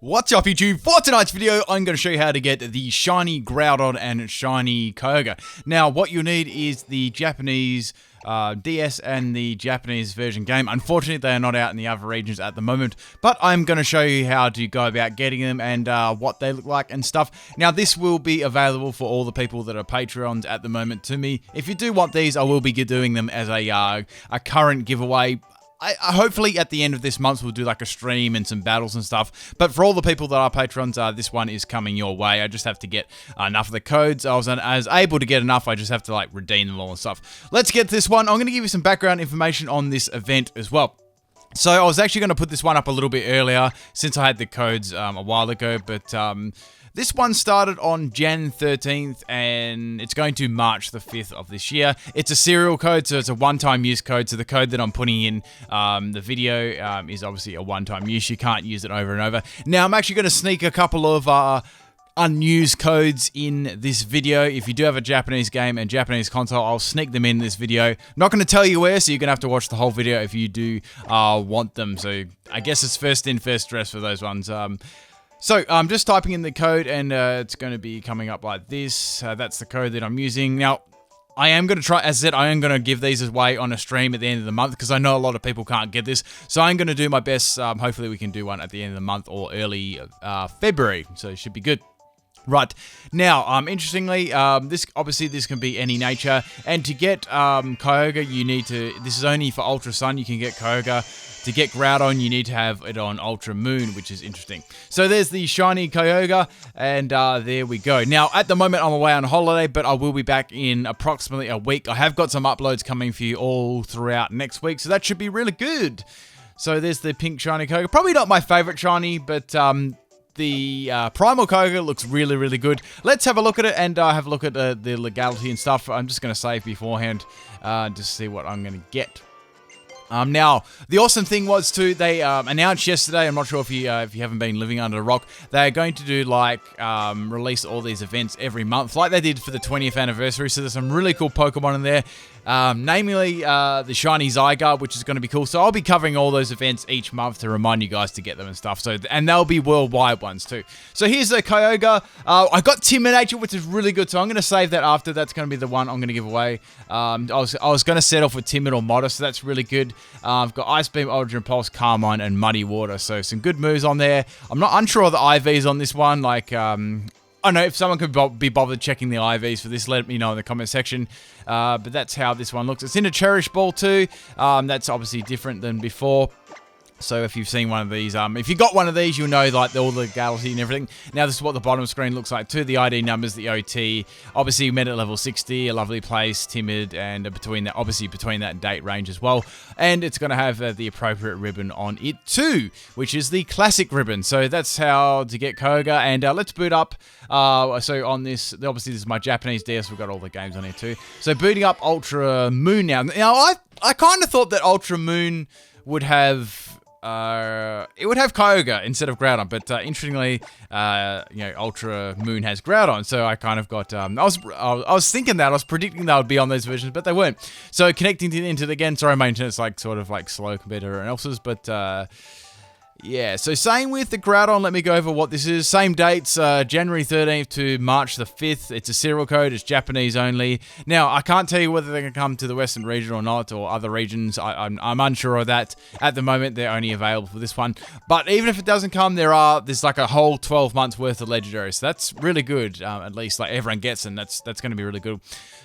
What's up YouTube? For tonight's video, I'm going to show you how to get the shiny Groudon and shiny Kyogre. Now, what you'll need is the Japanese DS and the Japanese version game. Unfortunately, they are not out in the other regions at the moment, but I'm going to show you how to go about getting them and what they look like and stuff. Now, this will be available for all the people that are Patreons at the moment to me. If you do want these, I will be doing them as a current giveaway. Hopefully at the end of this month we'll do like a stream and some battles and stuff. But for all the people that are patrons, this one is coming your way. I just have to get enough of the codes. I was able to get enough. I just have to like redeem them all and stuff. Let's get this one. I'm going to give you some background information on this event as well. So I was actually going to put this one up a little bit earlier since I had the codes a while ago, but this one started on Jan 13th and it's going to March the 5th of this year. It's a serial code, so it's a one-time use code. So the code that I'm putting in the video is obviously a one-time use. You can't use it over and over. Now, I'm actually going to sneak a couple of unused codes in this video. If you do have a Japanese game and Japanese console, I'll sneak them in this video. Not going to tell you where, so you're going to have to watch the whole video if you do want them. So I guess it's first in, first dressed for those ones. So I'm just typing in the code and it's going to be coming up like this. That's the code that I'm using. Now, I am going to try, as I said, I am going to give these away on a stream at the end of the month because I know a lot of people can't get this. So I'm going to do my best. Hopefully we can do one at the end of the month or early February. So it should be good. Right, now, interestingly, this can be any nature, and to get Kyogre, you need to, this is only for Ultra Sun, you can get Kyogre. To get Groudon, you need to have it on Ultra Moon, which is interesting. So there's the shiny Kyogre, and there we go. Now, at the moment, I'm away on holiday, but I will be back in approximately a week. I have got some uploads coming for you all throughout next week, so that should be really good. So there's the pink shiny Kyogre. Probably not my favorite shiny, but the Primal Kyogre looks really, really good. Let's have a look at it and have a look at the legality and stuff. I'm just going to save beforehand just to see what I'm going to get. Now, the awesome thing was too, they announced yesterday, I'm not sure if you haven't been living under a rock, they're going to do like, release all these events every month, like they did for the 20th anniversary, so there's some really cool Pokemon in there, namely the shiny Zygarde, which is going to be cool, so I'll be covering all those events each month to remind you guys to get them and stuff, so, and they'll be worldwide ones too. So here's the Kyogre, I got Timid Nature, which is really good, so I'm going to save that after, that's going to be the one I'm going to give away. I was going to set off with Timid or Modest, so that's really good. I've got Ice Beam, Ultra Impulse, Carmine, and Muddy Water. So some good moves on there. I'm not unsure of the IVs on this one. Like, I don't know if someone could be bothered checking the IVs for this. Let me know in the comment section. But that's how this one looks. It's in a Cherish Ball too. That's obviously different than before. So if you've seen one of these, if you got one of these, you'll know like all the legality and everything. Now this is what the bottom screen looks like too. The ID numbers, the OT. Obviously met at level 60, a lovely place, timid, and between that date range as well. And it's going to have the appropriate ribbon on it too, which is the classic ribbon. So that's how to get Kyogre. And let's boot up. So on this, obviously this is my Japanese DS. We've got all the games on here too. So booting up Ultra Moon now. Now I kind of thought that Ultra Moon would have. It would have Kyogre instead of Groudon, but interestingly, Ultra Moon has Groudon, so I kind of got. I was thinking that I was predicting that would be on those versions, but they weren't. So connecting into it again. Sorry, my internet's like sort of like slow compared to everyone else's, but. Yeah, so same with the Groudon, let me go over what this is. Same dates, January 13th to March the 5th. It's a serial code, it's Japanese only. Now, I can't tell you whether they can come to the Western region or not, or other regions. I'm unsure of that. At the moment, they're only available for this one. But even if it doesn't come, there's like a whole 12 months worth of legendaries. So that's really good, at least like everyone gets them. That's going to be really good.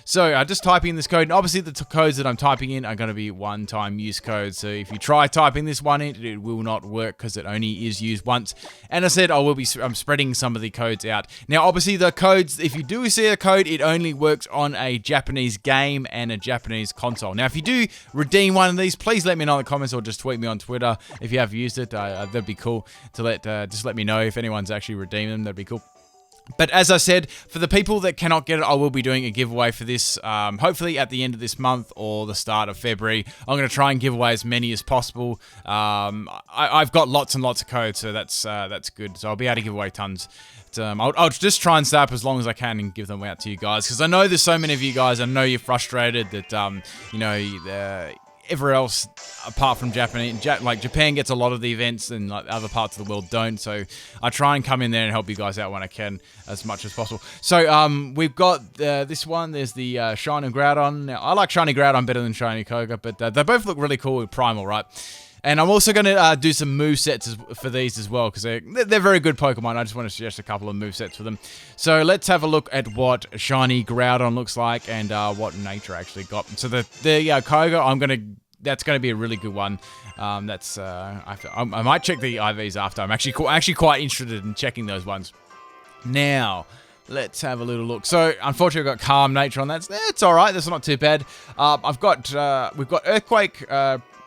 So just typing in this code, and obviously the codes that I'm typing in are going to be one-time use codes. So if you try typing this one in, it will not work because it only is used once. And I said I'm spreading some of the codes out. Now, obviously the codes, if you do see a code, it only works on a Japanese game and a Japanese console. Now, if you do redeem one of these, please let me know in the comments or just tweet me on Twitter if you have used it. That'd be cool to just let me know if anyone's actually redeemed them. That'd be cool. But as I said, for the people that cannot get it, I will be doing a giveaway for this, hopefully at the end of this month or the start of February. I'm going to try and give away as many as possible. I've got lots and lots of codes, so that's good. So I'll be able to give away tons. I'll just try and stay up as long as I can and give them out to you guys, because I know there's so many of you guys. I know you're frustrated that, everywhere else apart from Japanese. Like Japan gets a lot of the events and like other parts of the world don't. So I try and come in there and help you guys out when I can as much as possible. So we've got this one. There's the Shiny Groudon. Now I like Shiny Groudon better than Shiny Kyogre, but they both look really cool with Primal, right? And I'm also going to do some movesets for these as well, because they're very good Pokemon. I just want to suggest a couple of movesets for them. So let's have a look at what Shiny Groudon looks like and what nature actually got. So the Kyogre, that's going to be a really good one. I might check the IVs after. I'm actually quite interested in checking those ones. Now, let's have a little look. So, unfortunately, I've got Calm Nature on that. It's all right. That's not too bad. We've got Earthquake,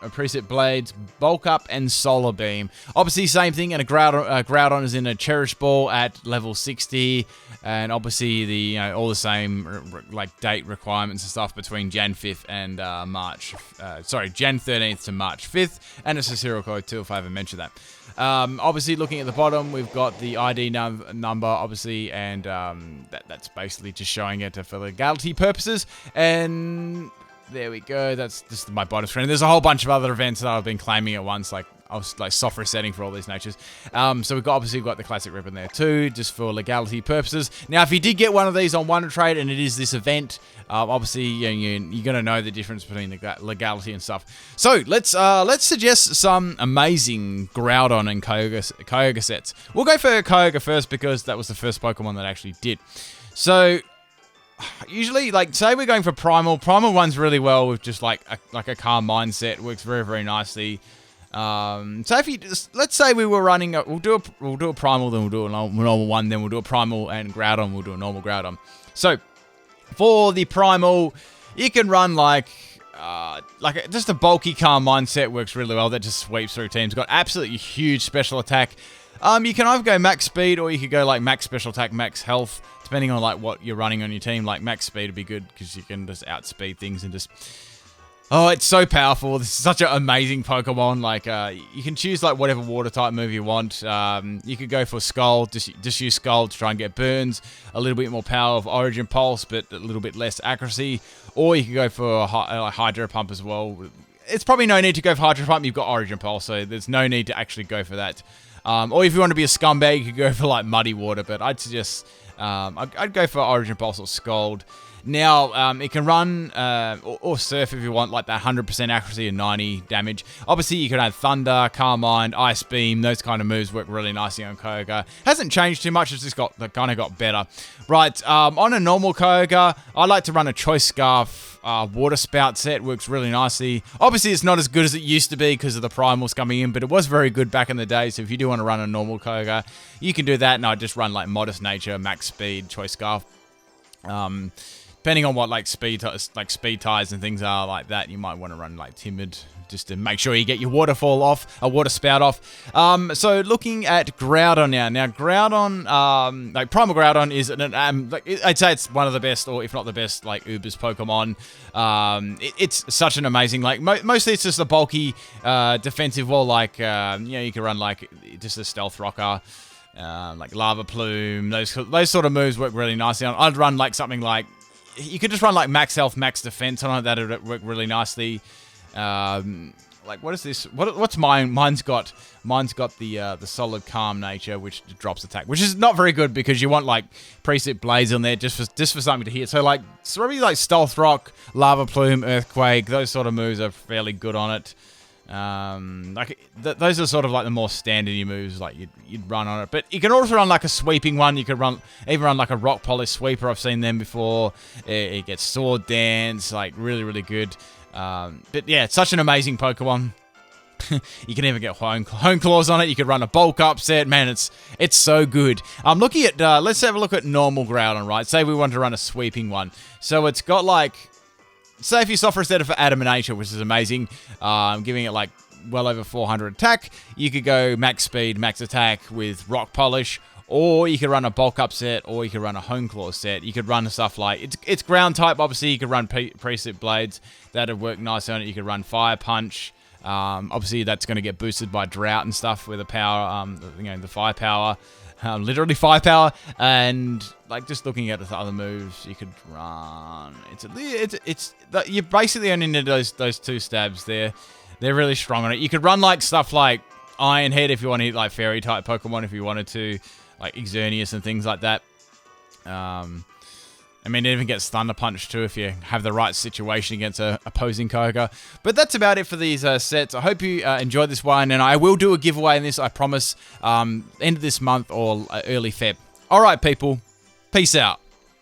Preset Blades, Bulk Up, and Solar Beam. Obviously, same thing, and a Groudon is in a Cherish Ball at level 60, and obviously all the same like date requirements and stuff between Jan 5th and Jan 13th to March 5th, and it's a serial code too, if I haven't mentioned that. Obviously, looking at the bottom, we've got the ID number, obviously, and that's basically just showing it for legality purposes, and there we go. That's just my bottom screen. There's a whole bunch of other events that I've been claiming at once. Like I was like soft resetting for all these natures. So we've got the classic ribbon there too, just for legality purposes. Now, if you did get one of these on Wonder Trade and it is this event, obviously you're gonna know the difference between the legality and stuff. So let's suggest some amazing Groudon and Kyogre sets. We'll go for Kyogre first because that was the first Pokemon that actually did. So usually, like, say we're going for Primal. Primal runs really well with just like a Calm Mindset. Works very, very nicely. So if you let's say we were running, we'll do a Primal, then we'll do a normal one, then we'll do a Primal and Groudon. We'll do a normal Groudon. So for the Primal, you can run like just a bulky Calm Mindset. Works really well. That just sweeps through teams. Got absolutely huge special attack. You can either go max speed or you could go like max special attack, max health, depending on like what you're running on your team. Like max speed would be good because you can just outspeed things and just... Oh, it's so powerful. This is such an amazing Pokemon. Like, you can choose like whatever water type move you want. You could go for Scald, just use Scald to try and get burns. A little bit more power of Origin Pulse, but a little bit less accuracy. Or you could go for Hydro Pump as well. It's probably no need to go for Hydro Pump. You've got Origin Pulse, so there's no need to actually go for that. Or if you want to be a scumbag, you could go for like Muddy Water, but I'd suggest I'd go for Origin Pulse or Scald. Now, it can run or Surf if you want, like that 100% accuracy and 90 damage. Obviously, you can add Thunder, Calm Mind, Ice Beam. Those kind of moves work really nicely on Kyogre. Hasn't changed too much. It's just kind of got better. Right, on a normal Kyogre, I like to run a Choice Scarf Water Spout set. Works really nicely. Obviously, it's not as good as it used to be because of the Primals coming in, but it was very good back in the day. So if you do want to run a normal Kyogre, you can do that. And I just run like Modest Nature, Max Speed, Choice Scarf. Depending on what like speed ties and things are like that, you might want to run like Timid just to make sure you get your water spout off. So looking at Groudon now. Now Groudon, like Primal Groudon is I'd say it's one of the best, or if not the best, like Uber's Pokemon. It's such an amazing, like mostly it's just a bulky defensive wall. Like you can run like just a Stealth Rocker. Like Lava Plume, those sort of moves work really nicely on. I'd run like something like, you could just run like max health, max defense on it. That'd work really nicely. Like what is this? What's mine? Mine's got the solid Calm Nature, which drops attack, which is not very good because you want like preset Blades on there just for something to hit. So like probably like Stealth Rock, Lava Plume, Earthquake, those sort of moves are fairly good on it. Those are sort of like the more standardy moves like you'd run on it, but you can also run like a sweeping one. You could even run like a Rock Polish Sweeper. I've seen them before. It gets Sword Dance, like really good. But yeah, it's such an amazing Pokemon. You can even get Hone Claws on it. You could run a Bulk Up set. Man, it's so good. I'm looking at let's have a look at normal Groudon, right? Say we want to run a sweeping one. So it's got like, say if you soft reset it for Adamantia, which is amazing, giving it like well over 400 attack, you could go max speed, max attack with Rock Polish, or you could run a Bulk Up set, or you could run a Hone Claw set. You could run stuff like, it's ground type, obviously you could run Preset Blades, that'd work nice on it. You could run Fire Punch, obviously that's going to get boosted by Drought and stuff with the power, the firepower. Literally firepower, and like just looking at the other moves, you could run. You basically only need those 2 stabs there. They're really strong on it. You could run like stuff like Iron Head if you want to hit like fairy type Pokemon, if you wanted to, like Xerneas and things like that. I mean, it even gets Thunder Punch too if you have the right situation against a opposing Kyogre. But that's about it for these sets. I hope you enjoyed this one, and I will do a giveaway in this, I promise, end of this month or early Feb. All right, people. Peace out.